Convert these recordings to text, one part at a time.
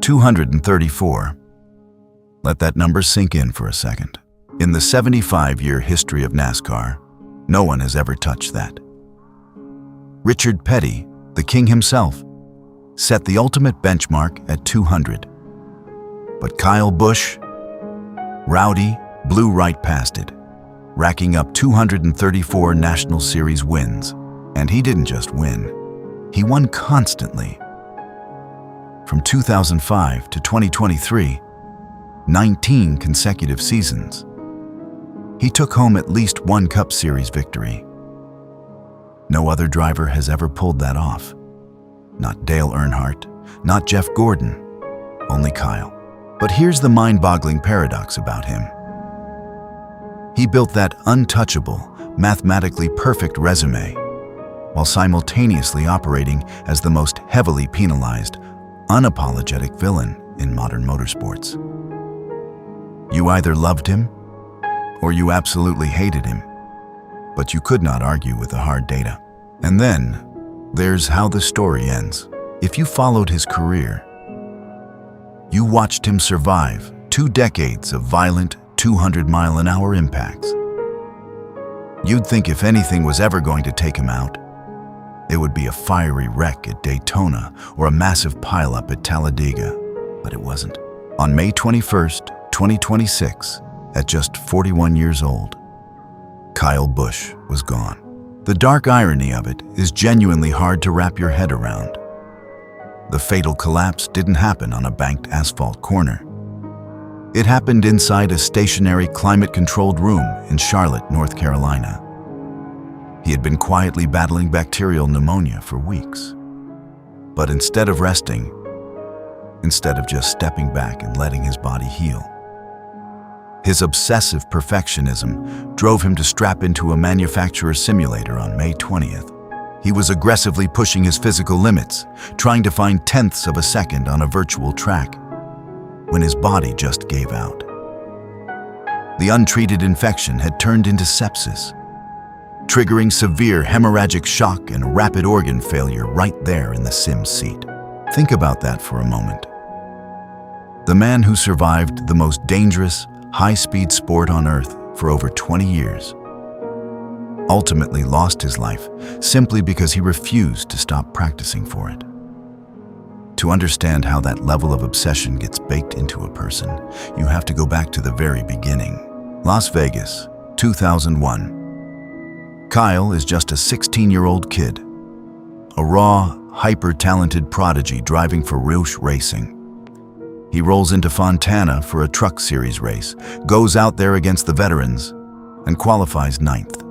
234. Let that number sink in for a second. In the 75-year history of NASCAR, no one has ever touched that. Richard Petty, the king himself, set the ultimate benchmark at 200. But Kyle Busch, Rowdy, blew right past it, racking up 234 National Series wins. And he didn't just win, he won constantly. From 2005 to 2023, 19 consecutive seasons. He took home at least one Cup Series victory. No other driver has ever pulled that off. Not Dale Earnhardt, not Jeff Gordon, only Kyle. But here's the mind-boggling paradox about him. He built that untouchable, mathematically perfect resume, while simultaneously operating as the most heavily penalized, unapologetic villain in modern motorsports. You either loved him, or you absolutely hated him, but you could not argue with the hard data. And then, there's how the story ends. If you followed his career, you watched him survive 2 decades of violent 200-mile-an-hour impacts. You'd think if anything was ever going to take him out, it would be a fiery wreck at Daytona or a massive pileup at Talladega, but it wasn't. On May 21st, 2026, at just 41 years old, Kyle Busch was gone. The dark irony of it is genuinely hard to wrap your head around. The fatal collapse didn't happen on a banked asphalt corner. It happened inside a stationary, climate-controlled room in Charlotte, North Carolina. He had been quietly battling bacterial pneumonia for weeks. But instead of resting, instead of just stepping back and letting his body heal, his obsessive perfectionism drove him to strap into a manufacturer's simulator on May 20th. He was aggressively pushing his physical limits, trying to find tenths of a second on a virtual track, when his body just gave out. The untreated infection had turned into sepsis, triggering severe hemorrhagic shock and rapid organ failure right there in the sim seat. Think about that for a moment. The man who survived the most dangerous, high-speed sport on Earth for over 20 years ultimately lost his life simply because he refused to stop practicing for it. To understand how that level of obsession gets baked into a person, you have to go back to the very beginning. Las Vegas, 2001. Kyle is just a 16-year-old kid, a raw, hyper-talented prodigy driving for Busch Racing. He rolls into Fontana for a truck series race, goes out there against the veterans, and qualifies 9th.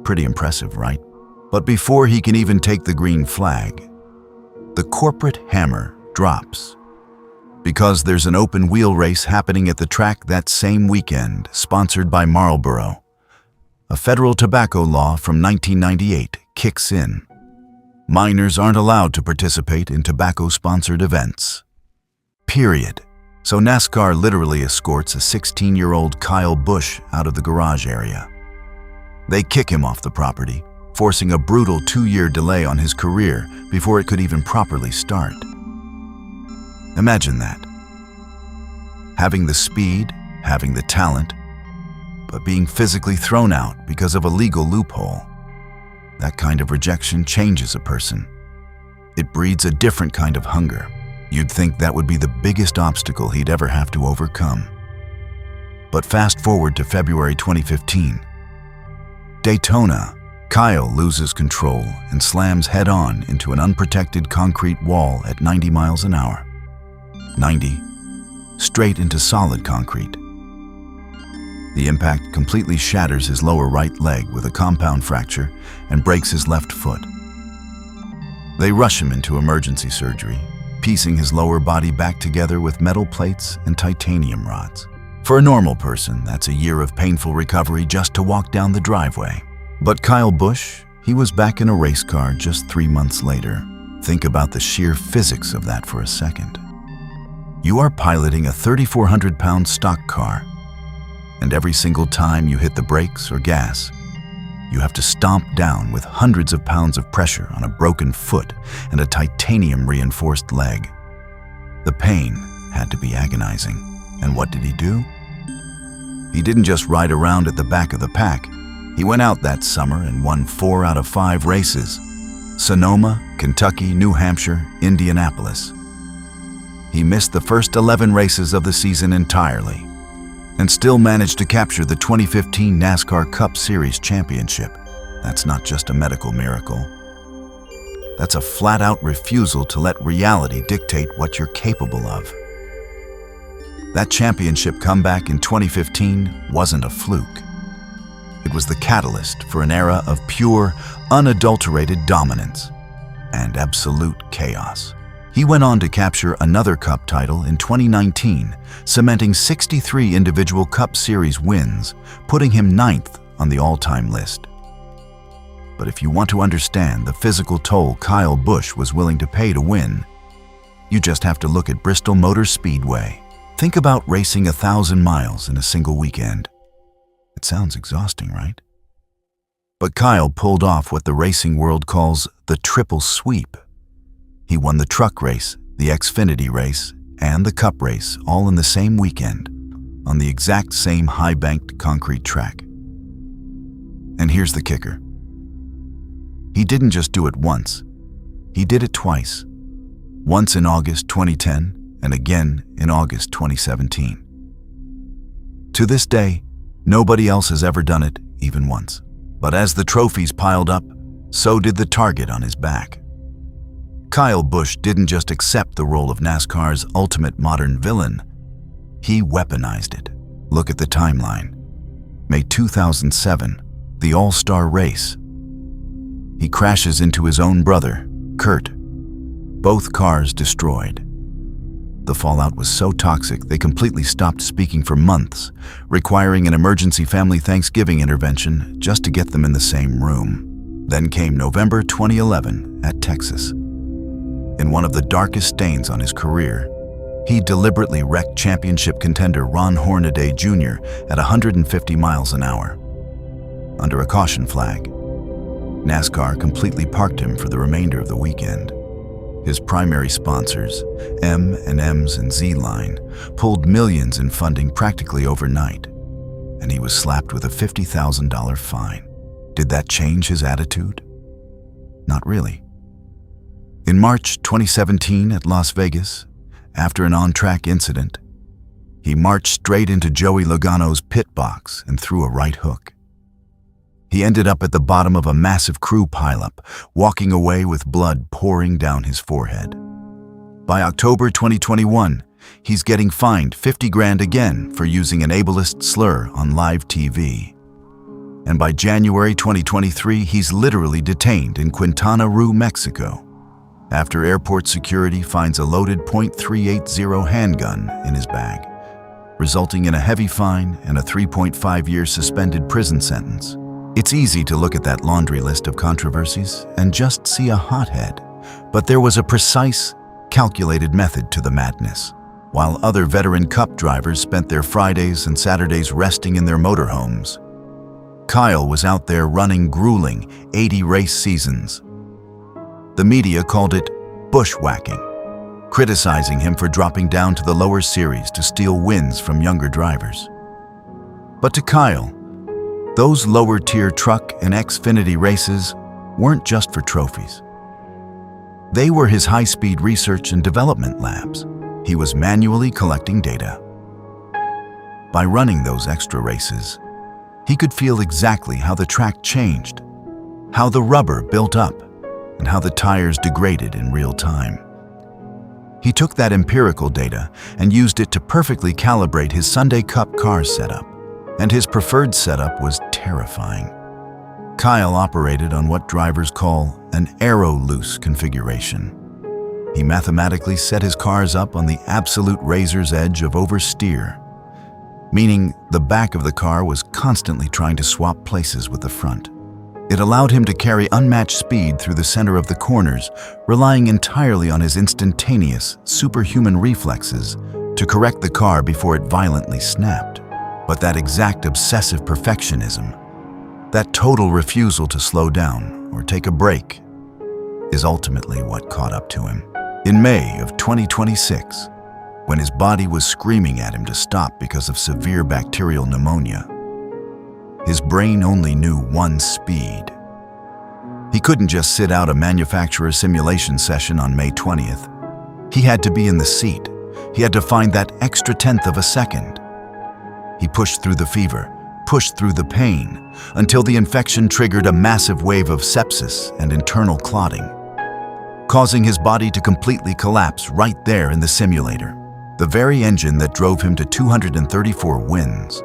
Pretty impressive, right? But before he can even take the green flag, the corporate hammer drops. Because there's an open wheel race happening at the track that same weekend, sponsored by Marlboro. A federal tobacco law from 1998 kicks in. Minors aren't allowed to participate in tobacco-sponsored events. Period. So NASCAR literally escorts a 16-year-old Kyle Busch out of the garage area. They kick him off the property, forcing a brutal 2-year delay on his career before it could even properly start. Imagine that. Having the speed, having the talent, but being physically thrown out because of a legal loophole. That kind of rejection changes a person. It breeds a different kind of hunger. You'd think that would be the biggest obstacle he'd ever have to overcome. But fast forward to February 2015. Daytona, Kyle loses control and slams head-on into an unprotected concrete wall at 90 miles an hour. 90, straight into solid concrete. The impact completely shatters his lower right leg with a compound fracture and breaks his left foot. They rush him into emergency surgery, piecing his lower body back together with metal plates and titanium rods. For a normal person, that's a year of painful recovery just to walk down the driveway. But Kyle Busch, he was back in a race car just 3 months later. Think about the sheer physics of that for a second. You are piloting a 3,400-pound stock car, and every single time you hit the brakes or gas, you have to stomp down with hundreds of pounds of pressure on a broken foot and a titanium-reinforced leg. The pain had to be agonizing. And what did he do? He didn't just ride around at the back of the pack. He went out that summer and won 4 out of 5 races: Sonoma, Kentucky, New Hampshire, Indianapolis. He missed the first 11 races of the season entirely and still managed to capture the 2015 NASCAR Cup Series championship. That's not just a medical miracle. That's a flat-out refusal to let reality dictate what you're capable of. That championship comeback in 2015 wasn't a fluke. It was the catalyst for an era of pure, unadulterated dominance and absolute chaos. He went on to capture another Cup title in 2019, cementing 63 individual Cup Series wins, putting him 9th on the all-time list. But if you want to understand the physical toll Kyle Busch was willing to pay to win, you just have to look at Bristol Motor Speedway. Think about racing 1,000 miles in a single weekend. It sounds exhausting, right? But Kyle pulled off what the racing world calls the triple sweep. He won the truck race, the Xfinity race, and the Cup race all in the same weekend, on the exact same high-banked concrete track. And here's the kicker. He didn't just do it once. He did it twice. Once in August 2010 and again in August 2017. To this day, nobody else has ever done it even once. But as the trophies piled up, so did the target on his back. Kyle Busch didn't just accept the role of NASCAR's ultimate modern villain. He weaponized it. Look at the timeline. May 2007, the All-Star race. He crashes into his own brother, Kurt. Both cars destroyed. The fallout was so toxic they completely stopped speaking for months, requiring an emergency family Thanksgiving intervention just to get them in the same room. Then came November 2011 at Texas. In one of the darkest stains on his career, he deliberately wrecked championship contender Ron Hornaday Jr. at 150 miles an hour. Under a caution flag, NASCAR completely parked him for the remainder of the weekend. His primary sponsors, M&M's and Z-Line, pulled millions in funding practically overnight, and he was slapped with a $50,000 fine. Did that change his attitude? Not really. In March 2017 at Las Vegas, after an on-track incident, he marched straight into Joey Logano's pit box and threw a right hook. He ended up at the bottom of a massive crew pileup, walking away with blood pouring down his forehead. By October 2021, he's getting fined $50,000 again for using an ableist slur on live TV. And by January 2023, he's literally detained in Quintana Roo, Mexico, after airport security finds a loaded .380 handgun in his bag, resulting in a heavy fine and a 3.5-year suspended prison sentence. It's easy to look at that laundry list of controversies and just see a hothead, but there was a precise, calculated method to the madness. While other veteran Cup drivers spent their Fridays and Saturdays resting in their motorhomes, Kyle was out there running grueling 80 race seasons. The media called it bushwhacking, criticizing him for dropping down to the lower series to steal wins from younger drivers. But to Kyle, those lower-tier truck and Xfinity races weren't just for trophies. They were his high-speed research and development labs. He was manually collecting data. By running those extra races, he could feel exactly how the track changed, how the rubber built up, and how the tires degraded in real time. He took that empirical data and used it to perfectly calibrate his Sunday Cup car setup. And his preferred setup was terrifying. Kyle operated on what drivers call an aero-loose configuration. He mathematically set his cars up on the absolute razor's edge of oversteer, meaning the back of the car was constantly trying to swap places with the front. It allowed him to carry unmatched speed through the center of the corners, relying entirely on his instantaneous, superhuman reflexes to correct the car before it violently snapped. But that exact obsessive perfectionism, that total refusal to slow down or take a break, is ultimately what caught up to him. In May of 2026, when his body was screaming at him to stop because of severe bacterial pneumonia. His brain only knew one speed. He couldn't just sit out a manufacturer simulation session on May 20th. He had to be in the seat. He had to find that extra tenth of a second. He pushed through the fever, pushed through the pain, until the infection triggered a massive wave of sepsis and internal clotting, causing his body to completely collapse right there in the simulator. The very engine that drove him to 234 wins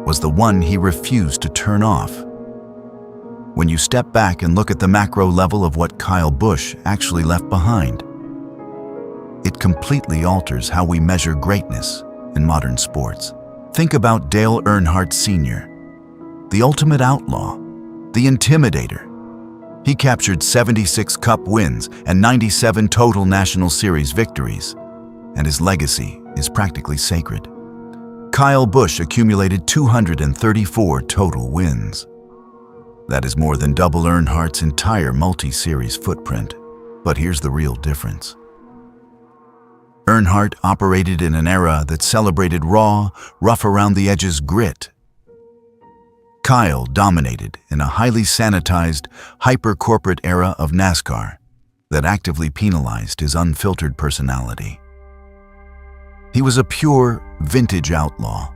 was the one he refused to turn off. When you step back and look at the macro level of what Kyle Busch actually left behind, it completely alters how we measure greatness in modern sports. Think about Dale Earnhardt Sr., the ultimate outlaw, the intimidator. He captured 76 Cup wins and 97 total National Series victories, and his legacy is practically sacred. Kyle Busch accumulated 234 total wins. That is more than double Earnhardt's entire multi-series footprint. But here's the real difference. Earnhardt operated in an era that celebrated raw, rough-around-the-edges grit. Kyle dominated in a highly sanitized, hyper-corporate era of NASCAR that actively penalized his unfiltered personality. He was a pure, vintage outlaw,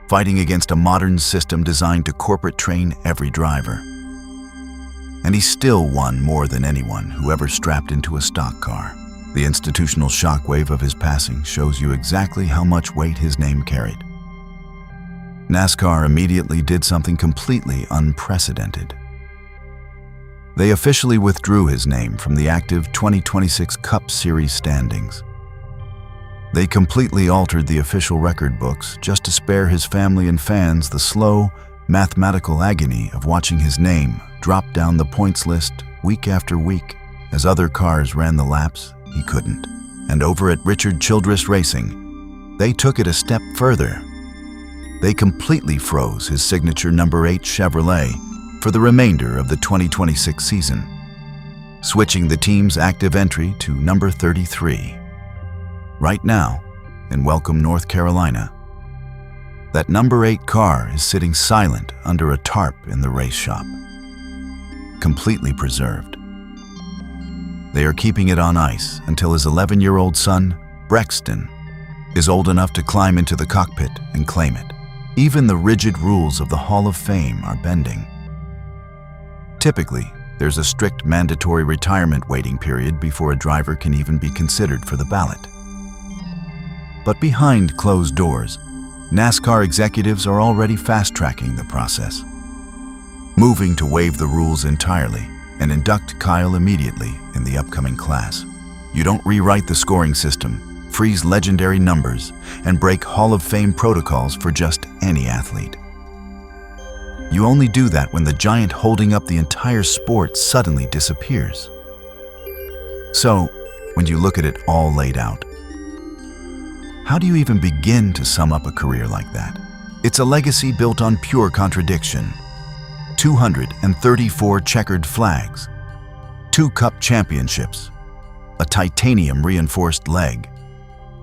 fighting against a modern system designed to corporate train every driver. And he still won more than anyone who ever strapped into a stock car. The institutional shockwave of his passing shows you exactly how much weight his name carried. NASCAR immediately did something completely unprecedented. They officially withdrew his name from the active 2026 Cup Series standings. They completely altered the official record books just to spare his family and fans the slow, mathematical agony of watching his name drop down the points list week after week. As other cars ran the laps, he couldn't. And over at Richard Childress Racing, they took it a step further. They completely froze his signature number 8 Chevrolet for the remainder of the 2026 season, switching the team's active entry to number 33. Right now, in Welcome, North Carolina, that number 8 car is sitting silent under a tarp in the race shop, completely preserved. They are keeping it on ice until his 11-year-old son, Brexton, is old enough to climb into the cockpit and claim it. Even the rigid rules of the Hall of Fame are bending. Typically, there's a strict mandatory retirement waiting period before a driver can even be considered for the ballot. But behind closed doors, NASCAR executives are already fast-tracking the process, moving to waive the rules entirely and induct Kyle immediately in the upcoming class. You don't rewrite the scoring system, freeze legendary numbers, and break Hall of Fame protocols for just any athlete. You only do that when the giant holding up the entire sport suddenly disappears. So, when you look at it all laid out, how do you even begin to sum up a career like that? It's a legacy built on pure contradiction. 234 checkered flags, 2 Cup championships, a titanium-reinforced leg,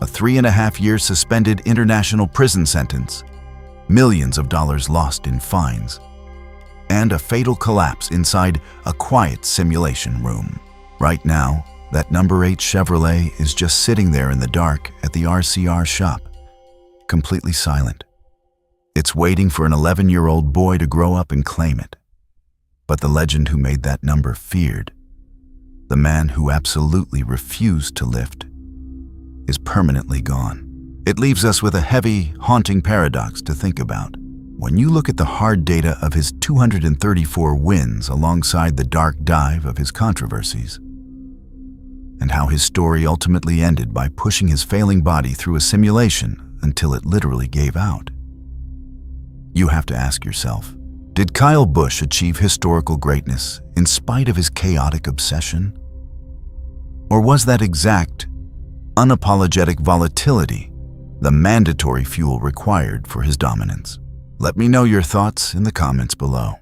a 3.5-year suspended international prison sentence, millions of dollars lost in fines, and a fatal collapse inside a quiet simulation room. Right now, that number 8 Chevrolet is just sitting there in the dark at the RCR shop, completely silent. It's waiting for an 11-year-old boy to grow up and claim it. But the legend who made that number feared, the man who absolutely refused to lift, is permanently gone. It leaves us with a heavy, haunting paradox to think about. When you look at the hard data of his 234 wins alongside the dark dive of his controversies, and how his story ultimately ended by pushing his failing body through a simulation until it literally gave out, you have to ask yourself, did Kyle Busch achieve historical greatness in spite of his chaotic obsession? Or was that exact, unapologetic volatility the mandatory fuel required for his dominance? Let me know your thoughts in the comments below.